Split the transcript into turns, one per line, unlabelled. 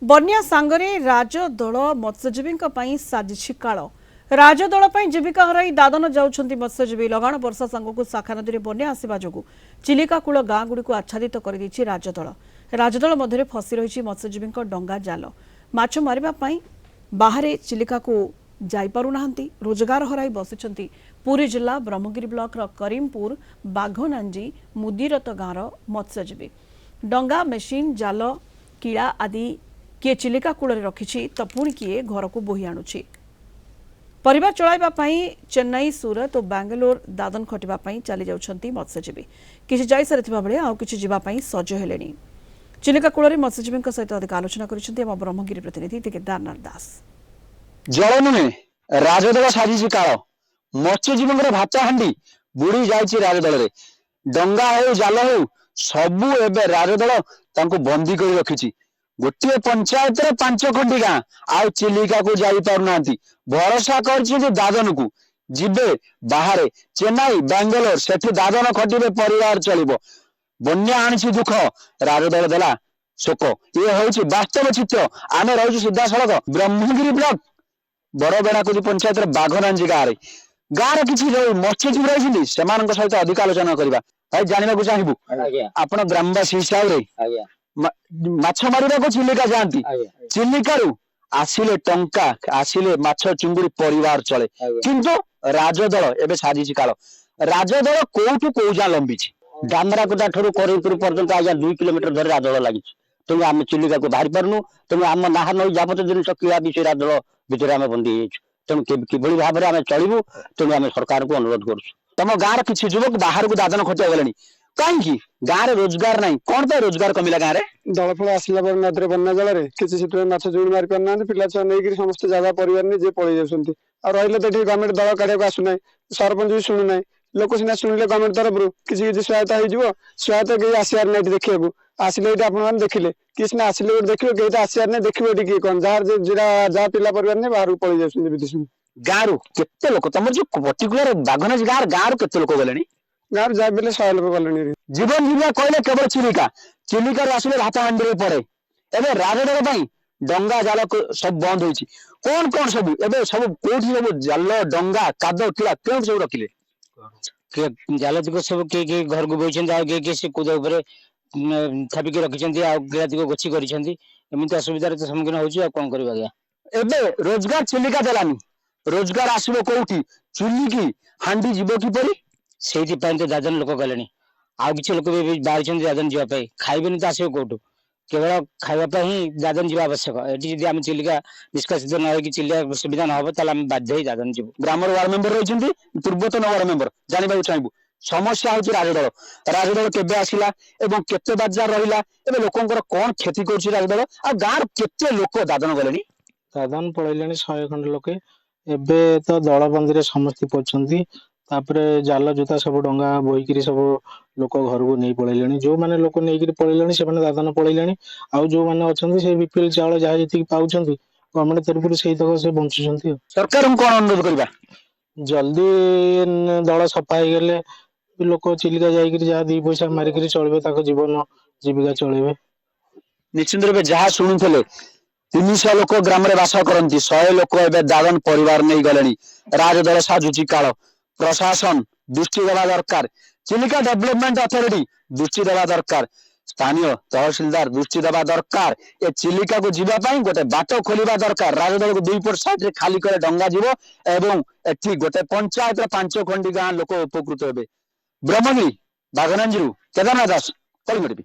बन्या सांगरे राजदल मत्स्यजीवी साजिश काल राजदल जीविका हराई दादन जाउछंती मत्स्यजीवी लगाण वर्षा सांगक शाखा नदी में बन्या आसवा जो चिलिका कूल गाँ गुड़ी आच्छादित कर राजदल राजदल मध्य फसी रही मत्स्यजीवी डंगा जाल माछ मारिबा बाहर चिलिका को जाइपारुना रोजगार हराई बसिछंती पुरी जिला ब्रह्मगिरी ब्लॉक करीमपुर बाघनांजी मुदिरत गाँव मत्स्यजीवी डंगा मेसीन जाल किला आदि किए चिलिका कूल रखी तो पुणी किए घर को बोही आणुछि परिवार चलाइबा चेन्नई सूरत और बेंगलोर दादन खटिबा चली जाउछंती मत्स्यजीवी किछि जाई सारिथिबा बेले आउ किछि जिबा सज हेलेनी चिलिका कूल मत्स्यजीवी सहित अधिक आलोचना करिसेंती हम ब्रह्मगिरी प्रतिनिधि केदारनाथ दास
जल नुहे राजदल साजिश काल मत्स्यजीवी भात हांडी बुड़ी जाइए राजदल रे डंगा हो जाल हो सबू एबे राजदल तांको बंदी कर रखी गोटे पंचायत रे 5 खंडी गाँ आउ चिलिका को जाई पारुना भरोसा कर दादन को जिबे बाहर चेन्नई बेंगलोर सेठी दादन खटिबे परिवार चलिबो बन्या आनी दुख राजदल देला शोक ये हूँ वास्तव चित्र आम रही सीधा सड़क ब्रह्मगिरी ब्लॉक बड़बेड़ाकुदी पंचायत बाघनांजी गाँव किसी मत्स्यजीवी रही सहित अधिक आलोचना करवा भाई जानवा चाहबू आप ग्रामवासी हिसाब से माछ मारिबा को चिलिका जाती चिलिका आसिले टंका आसिले माछ चिंगुड़ी परिवार चले किंतु राजदल एबे साजिश काल राजदल कोठू को जा लंबी डामराकुदा ठू करीमपुर पर्यंत आज 2 किलोमीटर धरे राजदल लगी तुम आम चिलिका को बाहरी पारनु तुम आम नाहा नई जापत जिन किला भी राजदल भितर आम बंदी तेणु किभली भाव में आम चलू तेणु आम सरकार को अनुरोध करुँ तुम गाँव किसी युवक बाहर को दादन खटिया गले कहीं गाँव रोजगार नहीं कौन पे रोजगार कमिला गाँव में
दल फल आसला नदी बन्या जल किसी माछ जुड़ी मारी पार ना पिला छुआ नहीं समस्त जगह परिवार नहीं जे पलि जाती रही तो गवर्नमेंट दल काढ़ा आसुना सरपंच भी शुणुना लोक सीना शुणिले गवर्नमेंट तरफ किसी सहायता हो सहायता कहीं आसार ना देखा आसिले आपने देखिले किसी सीना आसिले देखिए कहीं आसार ना देखिए किए कौन जहाँ पिला परिवार नहीं बाहर पलि जाती विदेश
गाँव केते लोक तुम जो पर्टिकुलर बाघनाज गाँव केते लोक गले
गाँव जा 100 लोक गले
जीवन जीवा कहले केवल चिलिका चिलिका आसिले भात हांडी पड़े एबे राजदल डंगा जाल सब बंद होइछि कौन कौन सब एबे सब कोठी सब जाल डंगा कादो किला केउ सब रखिले
जाल दिको सब के घर को बोइछन आ के से कुदा ऊपर थापी के रखिछंती आ किला दिको गछि करिछंती एमिति असुविधा रे सम्मुखीन होछि आ कोन करबा गया
एबे रोजगार चिलिका देलानी रोजगार आसीबो कोठी चुल्ली हांडी जीवो कि परी
सेठी पय तो दादन लोक गलेनी आ किछि लोक भी बाहर दादन जीवा पाई खाइबेनी तो आसीबो कोठु केवल खाइबा ही दादन जीवा आवश्यक एटी जदि आम चिलिका निष्कासित न हो कि चिलिका सुविधा न हो ताले आम बाध्य दादन जीवु
ग्रामर वार्ड मेंबर रहिछंती पूर्वतन वार्ड मेंबर जानिबा चाहबू समस्या होची राजदल राजदल केबे आसिला एवं केते बाजार रहिला एबे लोकंकर कोन क्षति करछि राजदल आ गार केते लोक दादन गलेनी
दादन पळैलेनी 100 खंड लोके एबे तो दलबंदी रे समस्त पछंती तापरे जाल जुता सब डंगा बोईकरी सब लोक घर को नहीं पळैलेनी जो माने लोक नहीं पळैलेनी से माने दादन पळैलेनी आ जो माने अछंती से बीपीएल चावल जहा जति पाउछंती गवर्नमेंट तरफ से तक से बंचुछंती
सरकार को कोन अनुरोध करबा
जल्दी दल सफा हो गले लोक चिलिका जाइकरी जहा 2 पैसा मारिकरी चलबे ताको जीवन जीविका चलेबे
निश्चित रूप जहा शुणुले 300 लोक ग्राम में बास करती 100 लोक एवं दादन परिवार नहीं गले राजदल साजुची काल प्रशासन दृष्टि देवा दरकार चिलिका डेवलपमेंट अथॉरिटी दृष्टि देवा दरकार स्थानीय तहसीलदार दृष्टि देवा दरकार ए चिलिका को जीवाई गोटे बाट खोलिबा दरकार राजदल को 2 पट साइड रे खाली करे डंगा जीव एवं एठी गोटे पंचायत 5 खंडी गाँ लोक उपकृत हेबे ब्रह्मगिरी बाघनांजी केदारनाथ दास कलिमटी।